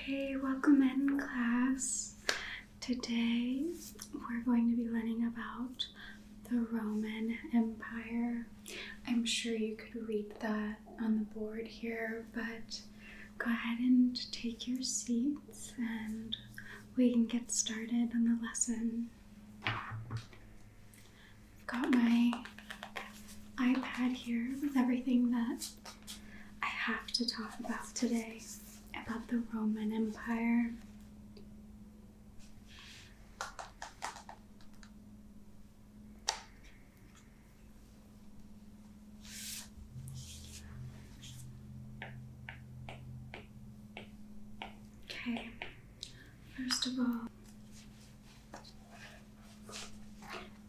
Okay, welcome in class. Today we're going to be learning about the Roman Empire. I'm sure you could read that on the board here, but go ahead and take your seats and we can get started on the lesson. I've got my iPad here with everything that I have to talk about today, about the Roman Empire. Okay, first of all,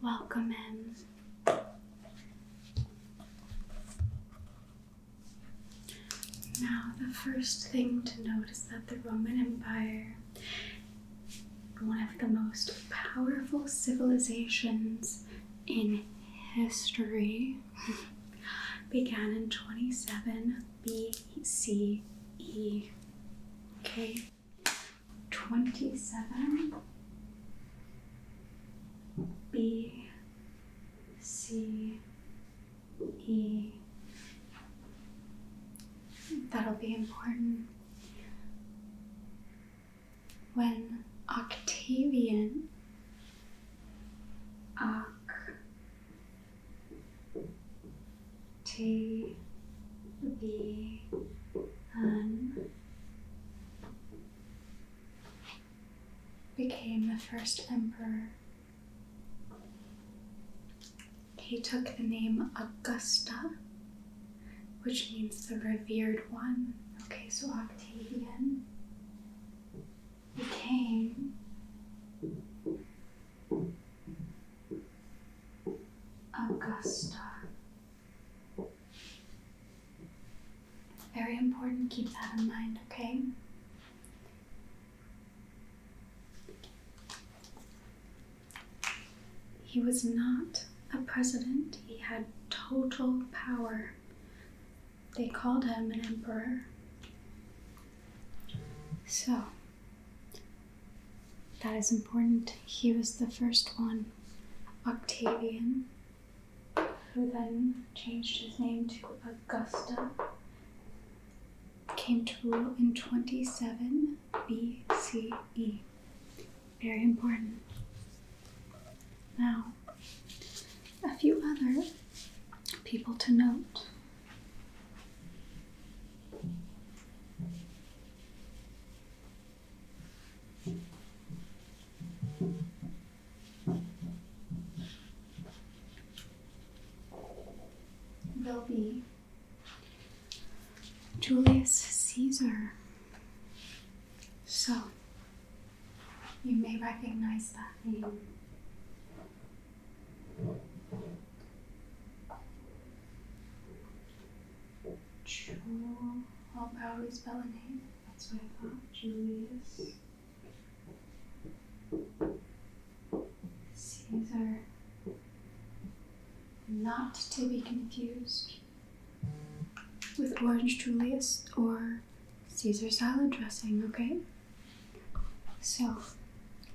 welcome in. Now, the first thing to note is that the Roman Empire, one of the most powerful civilizations in history, began in 27 BCE. Okay, 27 BCE. That'll be important. When Octavian became the first emperor, he took the name Augusta, which means the revered one. Okay, so Octavian became Augusta. Very important, keep that in mind, okay? He was not a president, he had total power. They called him an emperor. So, that is important. He was the first one, Octavian, who then changed his name to Augusta, came to rule in 27 BCE. Very important. Now, a few other people to note. Will be Julius Caesar. So, you may recognize that name. I'll probably spell a name. That's what I thought. Julius Caesar. Not to be confused with Orange Julius or Caesar salad dressing, okay? So,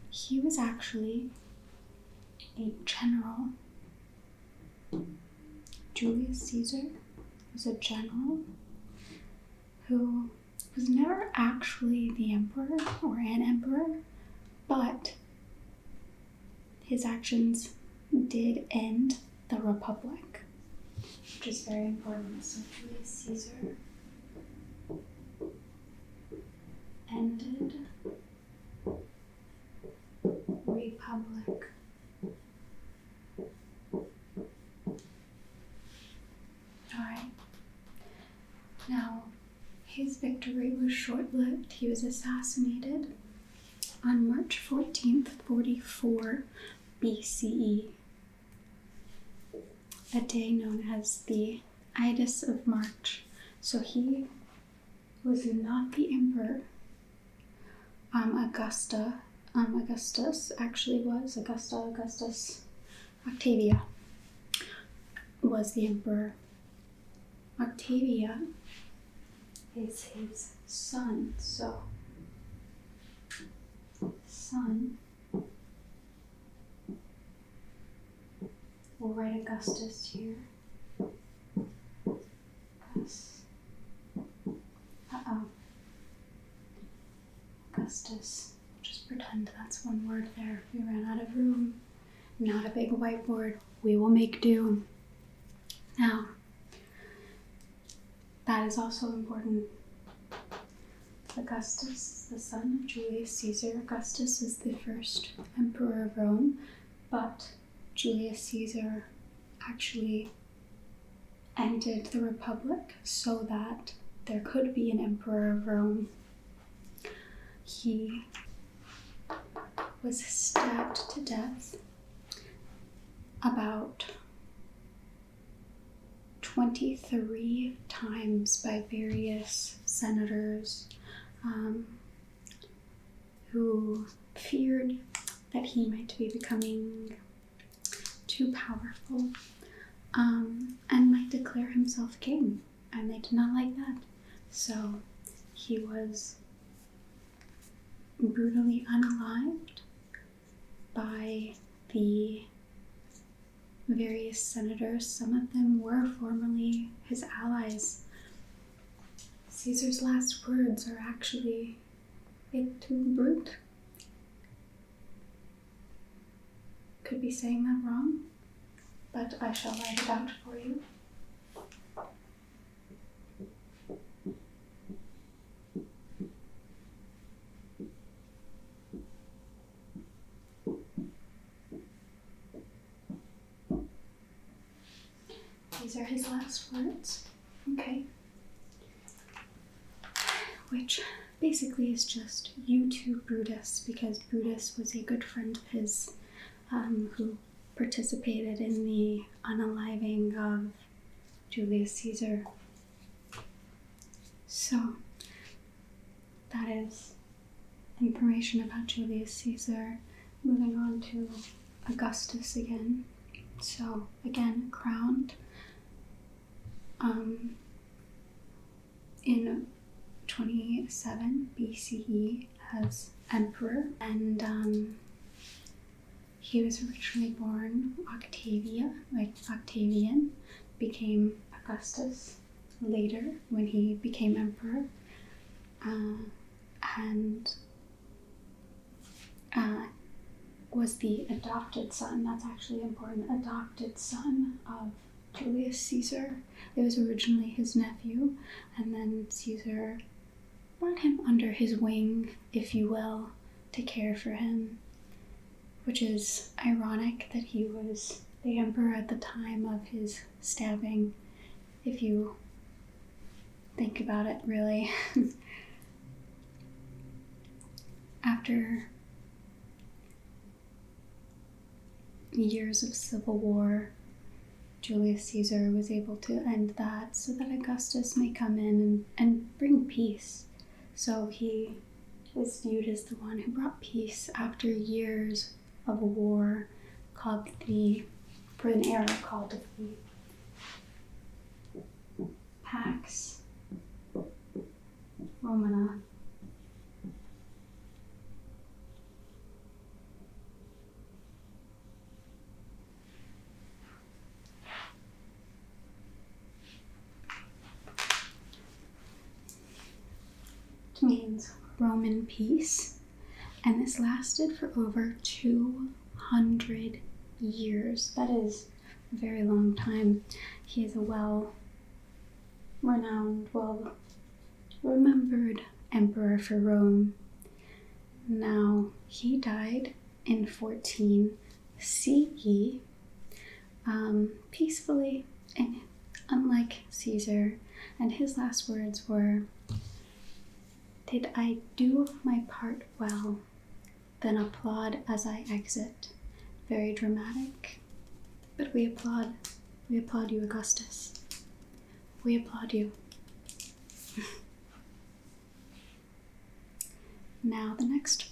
he was actually a general. Julius Caesar was a general who was never actually the emperor or an emperor, but his actions did end the Republic, which is very important. So Julius Caesar ended Republic. Alright. Now, his victory was short-lived. He was assassinated on March 14th, 44 BCE. A day known as the Ides of March. So he was not the emperor. Augustus actually was. Augustus. Octavia was the emperor. Octavia is his son. So son, we'll write Augustus here. Augustus. Just pretend that's one word there. We ran out of room. Not a big whiteboard. We will make do. Now, that is also important. Augustus is the son of Julius Caesar. Augustus is the first emperor of Rome, but Julius Caesar actually ended the Republic so that there could be an emperor of Rome. He was stabbed to death about 23 times by various senators who feared that he might be becoming too powerful and might declare himself king, and they did not like that. So he was brutally unalived by the various senators. Some of them were formerly his allies. Caesar's last words are actually, "Et tu, brute." Could be saying that wrong, but I shall write it out for you. These are his last words, okay? Which basically is just "you too, Brutus," because Brutus was a good friend of his who participated in the unaliving of Julius Caesar. So that is information about Julius Caesar. Moving on to Augustus again. So again, crowned in 27 BCE as emperor, and he was originally born Octavian, became Augustus later when he became emperor, and was the adopted son, that's actually important, adopted son of Julius Caesar. It was originally his nephew, and then Caesar brought him under his wing, if you will, to care for him, which is ironic that he was the emperor at the time of his stabbing, if you think about it, really. After years of civil war, Julius Caesar was able to end that so that Augustus may come in and bring peace. So he is viewed as the one who brought peace after years of a war for an era called the Pax Romana. Means Roman peace, and this lasted for over 200 years. That is a very long time. He is a well-renowned, well-remembered emperor for Rome. Now, he died in 14 CE, peacefully, and unlike Caesar, and his last words were, "Did I do my part well, then applaud as I exit." Very dramatic, but we applaud you, Augustus. We applaud you. Now the next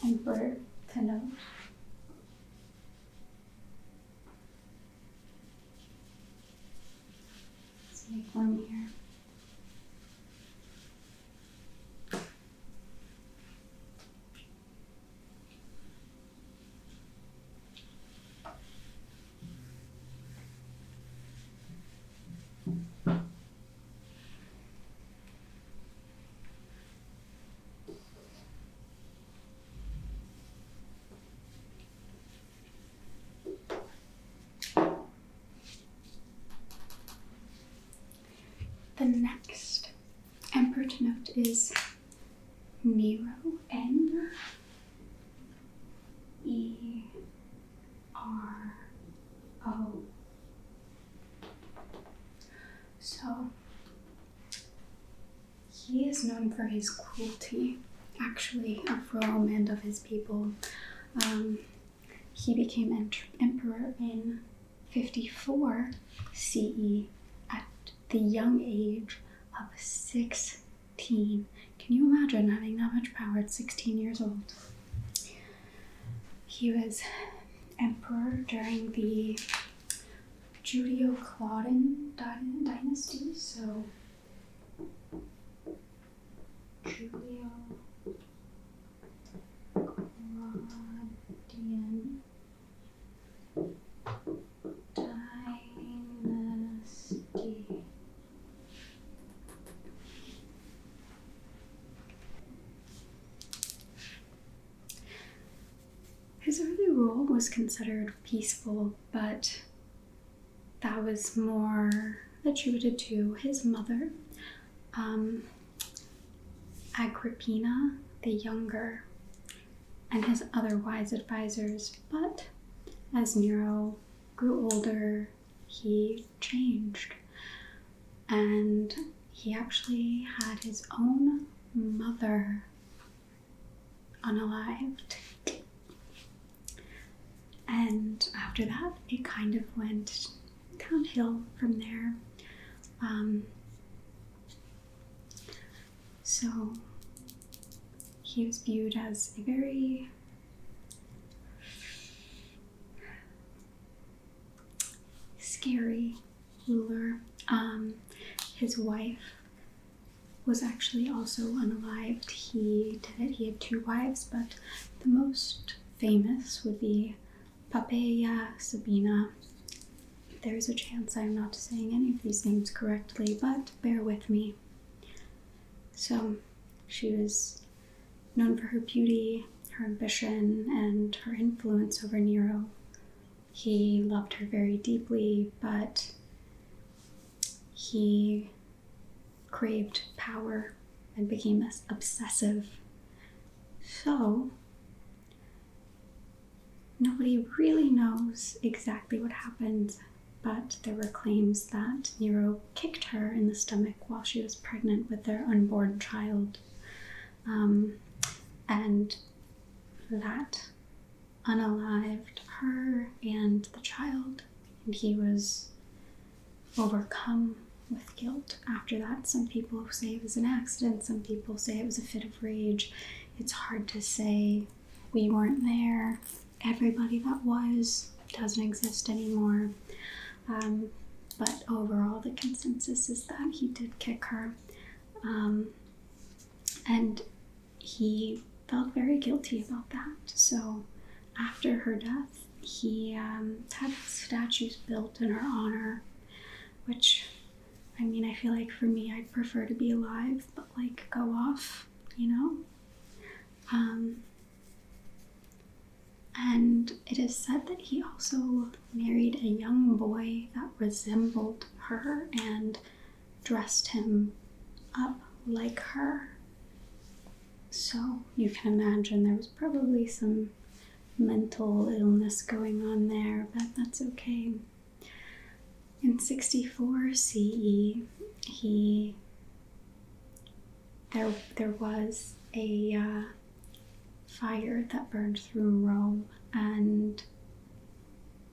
emperor to note. Let's make room here. note is Nero, N-E-R-O. So, he is known for his cruelty, actually, of Rome and of his people. He became emperor in 54 CE at the young age of 16. Can you imagine having that much power at 16 years old? He was emperor during the Julio-Claudian dynasty, so Julio-Claudian dynasty. His early rule was considered peaceful, but that was more attributed to his mother, Agrippina the Younger, and his other wise advisors. But as Nero grew older, he changed, and he actually had his own mother unalived. And after that, it kind of went downhill from there. So he was viewed as a very scary ruler. His wife was actually also unalived. He had 2 wives, but the most famous would be Poppaea Sabina. There's a chance I'm not saying any of these names correctly, but bear with me. So she was known for her beauty, her ambition, and her influence over Nero. He loved her very deeply, but he craved power and became obsessive. So nobody really knows exactly what happened, but there were claims that Nero kicked her in the stomach while she was pregnant with their unborn child. And that unalived her and the child, and he was overcome with guilt after that. Some people say it was an accident, some people say it was a fit of rage. It's hard to say. We weren't there. Everybody that was doesn't exist anymore. But overall, the consensus is that he did kick her. And he felt very guilty about that. So after her death, he had statues built in her honor, which, I mean, I feel like for me, I'd prefer to be alive, but like go off, you know? And it is said that he also married a young boy that resembled her and dressed him up like her. So you can imagine there was probably some mental illness going on there, but that's okay. In 64 CE, there was a fire that burned through Rome, and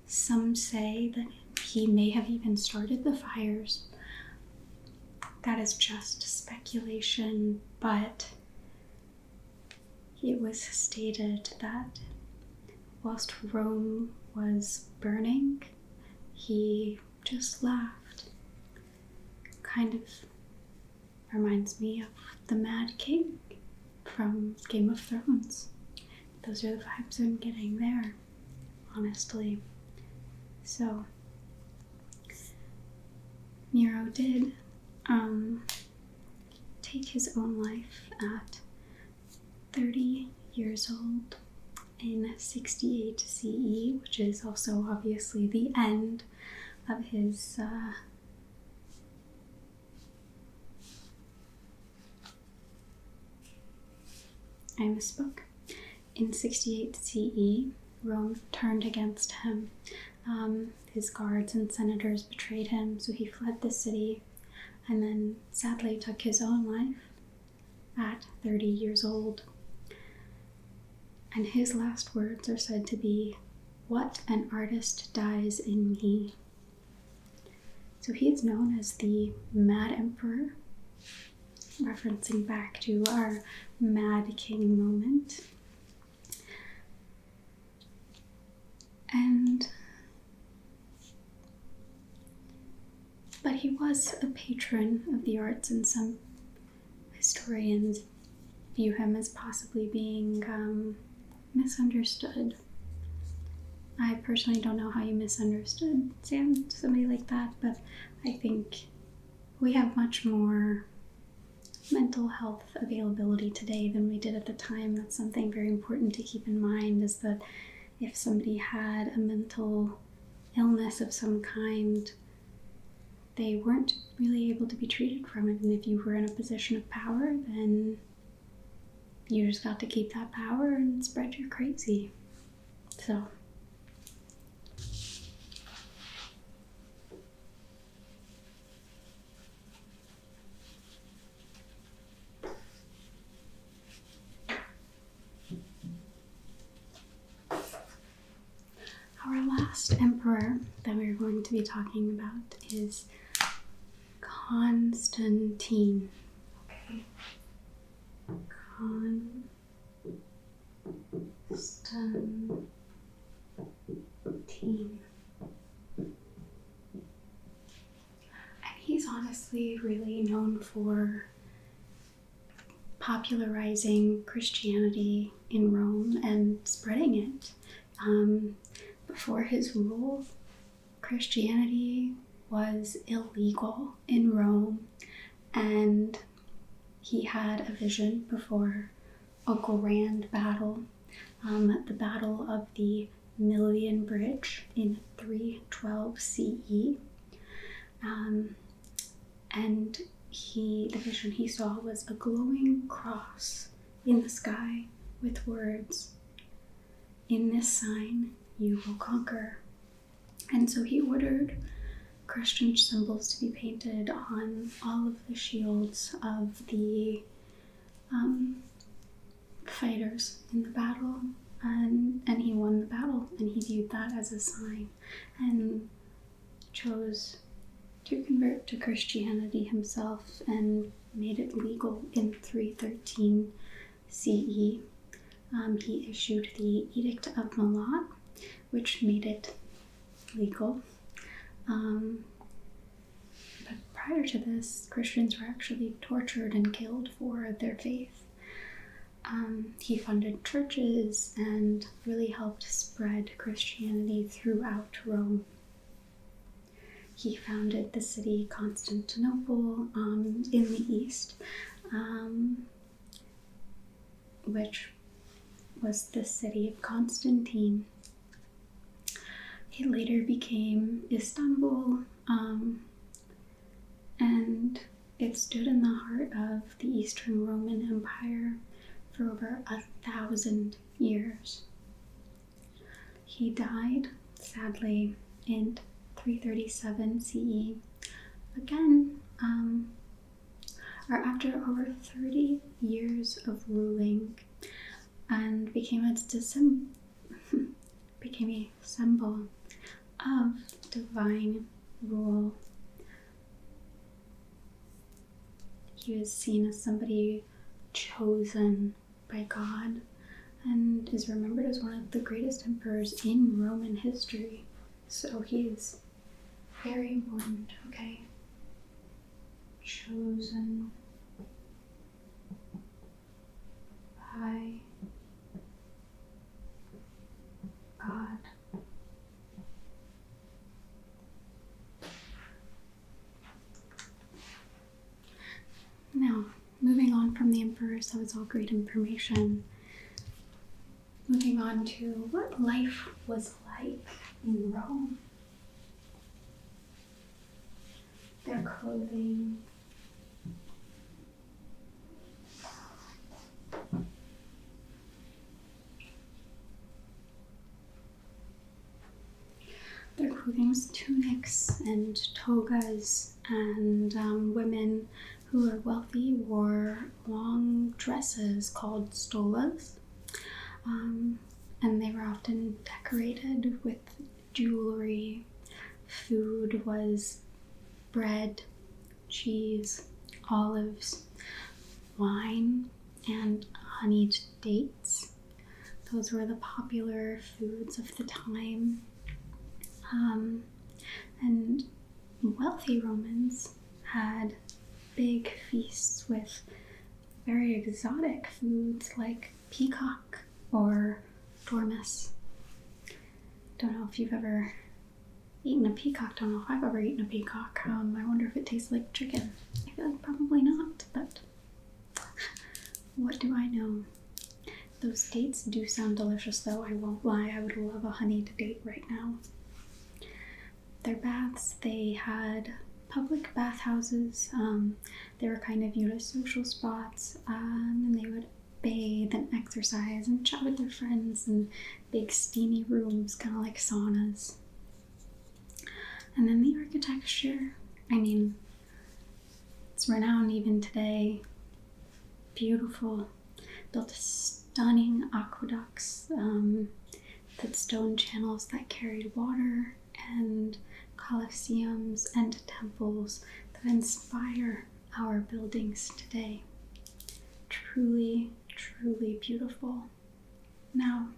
some say that he may have even started the fires. That is just speculation, but it was stated that whilst Rome was burning, he just laughed. Kind of reminds me of the Mad King from Game of Thrones. Those are the vibes I'm getting there, honestly. So, Nero did take his own life at 30 years old in 68 CE, which is also obviously the end of his I misspoke. In 68 CE, Rome turned against him. His guards and senators betrayed him, so he fled the city and then sadly took his own life at 30 years old. And his last words are said to be, "What an artist dies in me." So he is known as the Mad Emperor, referencing back to our Mad King moment. But he was a patron of the arts, and some historians view him as possibly being misunderstood. I personally don't know how you misunderstood somebody like that, but I think we have much more mental health availability today than we did at the time. That's something very important to keep in mind, is that if somebody had a mental illness of some kind, they weren't really able to be treated from it. And if you were in a position of power, then you just got to keep that power and spread your crazy. So our last emperor that we're going to be talking about is Constantine. Okay. Constantine. And he's honestly really known for popularizing Christianity in Rome and spreading it. Before his rule, Christianity was illegal in Rome, and he had a vision before a grand battle, the Battle of the Milvian Bridge in 312 CE. And the vision he saw was a glowing cross in the sky with words, "In this sign you will conquer." And so he ordered Christian symbols to be painted on all of the shields of the fighters in the battle, and he won the battle, and he viewed that as a sign and chose to convert to Christianity himself and made it legal in 313 CE. He issued the Edict of Milan, which made it legal. But prior to this, Christians were actually tortured and killed for their faith. He funded churches and really helped spread Christianity throughout Rome. He founded the city Constantinople in the east, which was the city of Constantine. It later became Istanbul, and it stood in the heart of the Eastern Roman Empire for over 1,000 years. He died, sadly, in 337 CE, again, or after over 30 years of ruling, and became a symbol of divine rule. He was seen as somebody chosen by God and is remembered as one of the greatest emperors in Roman history. So he is very important, okay? Chosen by God. Now, moving on from the emperors, that was all great information. Moving on to what life was like in Rome. Their clothing. famous tunics and togas, and women who were wealthy wore long dresses called stolas, and they were often decorated with jewelry. Food was bread, cheese, olives, wine, and honeyed dates. Those were the popular foods of the time. And wealthy Romans had big feasts with very exotic foods like peacock or dormice. Don't know if you've ever eaten a peacock. Don't know if I've ever eaten a peacock. I wonder if it tastes like chicken. I feel like probably not, but what do I know? Those dates do sound delicious though, I won't lie. I would love a honeyed date right now. Their baths, they had public bathhouses. They were kind of viewed as social spots, and they would bathe and exercise and chat with their friends in big steamy rooms, kind of like saunas. And then the architecture, I mean, it's renowned even today. Beautiful, built stunning aqueducts, with stone channels that carried water, and colosseums and temples that inspire our buildings today. Truly, truly beautiful. Now,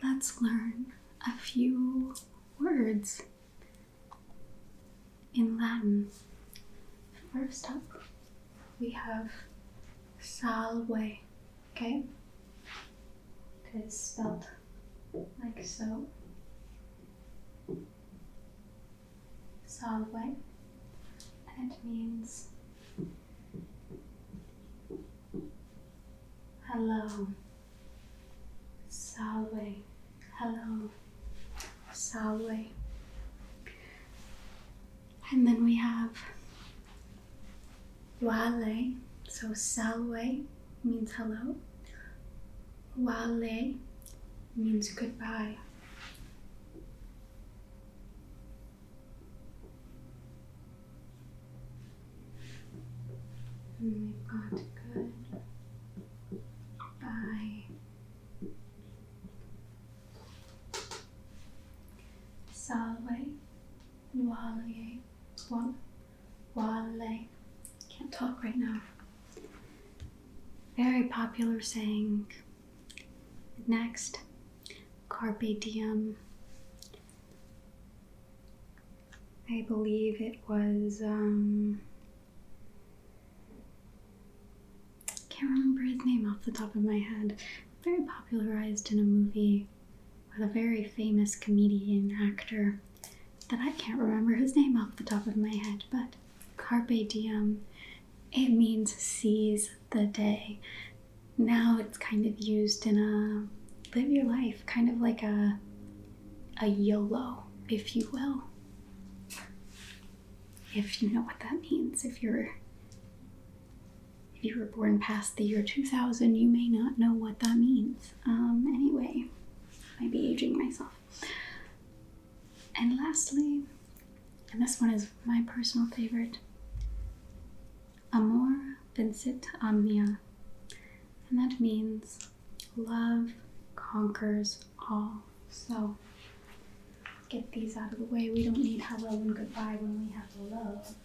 let's learn a few words in Latin. First up, we have salve, okay? It is spelled like so. Salve, and it means hello. Salve, hello. Salve. And then we have vale. So salve means hello. Vale means goodbye. And we've got good, bye. Salve, vale. Can't talk right now. Very popular saying. Next, carpe diem. I believe it was, can't remember his name off the top of my head. Very popularized in a movie with a very famous comedian actor that I can't remember his name off the top of my head, but carpe diem, it means seize the day. Now it's kind of used in a live your life, kind of like a YOLO, if you will. If you know what that means. If you were born past the year 2000, you may not know what that means. Anyway, I might be aging myself. And lastly, and this one is my personal favorite, amor vincit omnia. And that means love conquers all. So get these out of the way. We don't need hello and goodbye when we have love.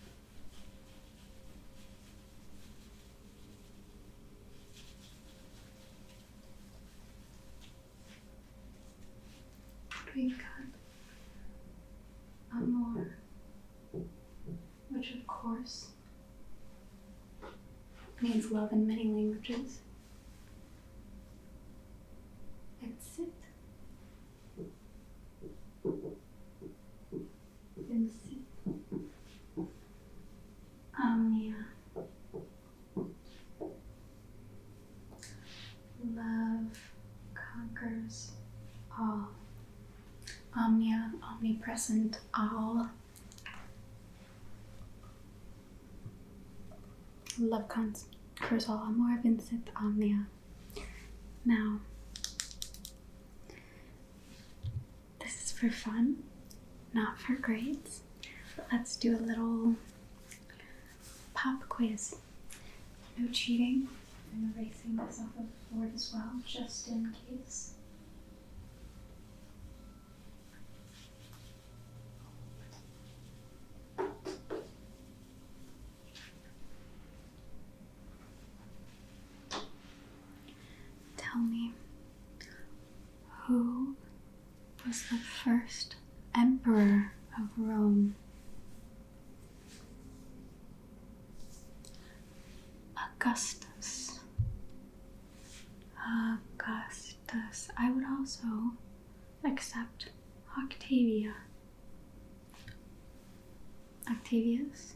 We've got amor, which of course means love in many languages. Vincit. Omnia. Love conquers all. Omnia, omnipresent, all. Love conquers all. Amor vincit omnia. Now, this is for fun, not for grades. But let's do a little pop quiz. No cheating. I'm erasing this off of the board as well, just in case. Tell me, who was the first emperor of Rome? Augustus. Augustus. I would also accept Octavia. Octavius?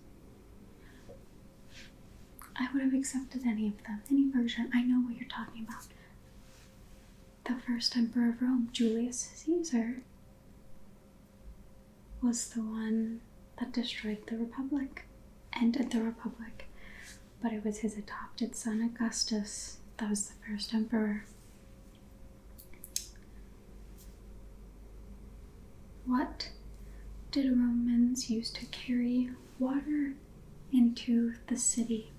I would have accepted any of them, any version. I know what you're talking about. The first emperor of Rome, Julius Caesar, was the one that destroyed the Republic, ended the Republic. But it was his adopted son, Augustus, that was the first emperor. What did Romans use to carry water into the city?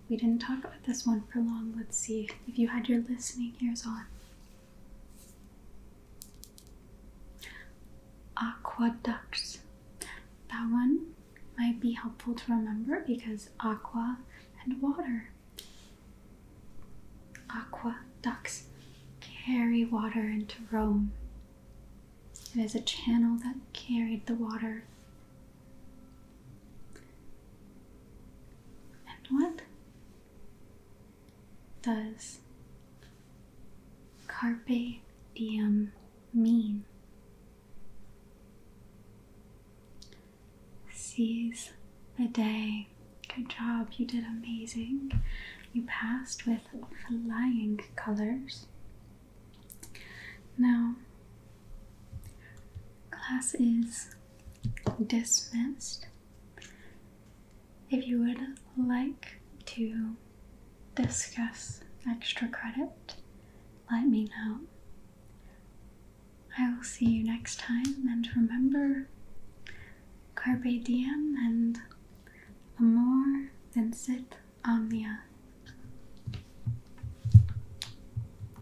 We didn't talk about this one for long. Let's see if you had your listening ears on. Aqueducts. That one might be helpful to remember because aqua and water. Aqueducts carry water into Rome. It is a channel that carried the water. And what does carpe diem mean? Seize the day. Good job, you did amazing. You passed with flying colors. Now, class is dismissed. If you would like to discuss extra credit, let me know. I will see you next time, and remember, carpe diem and amor vincit omnia.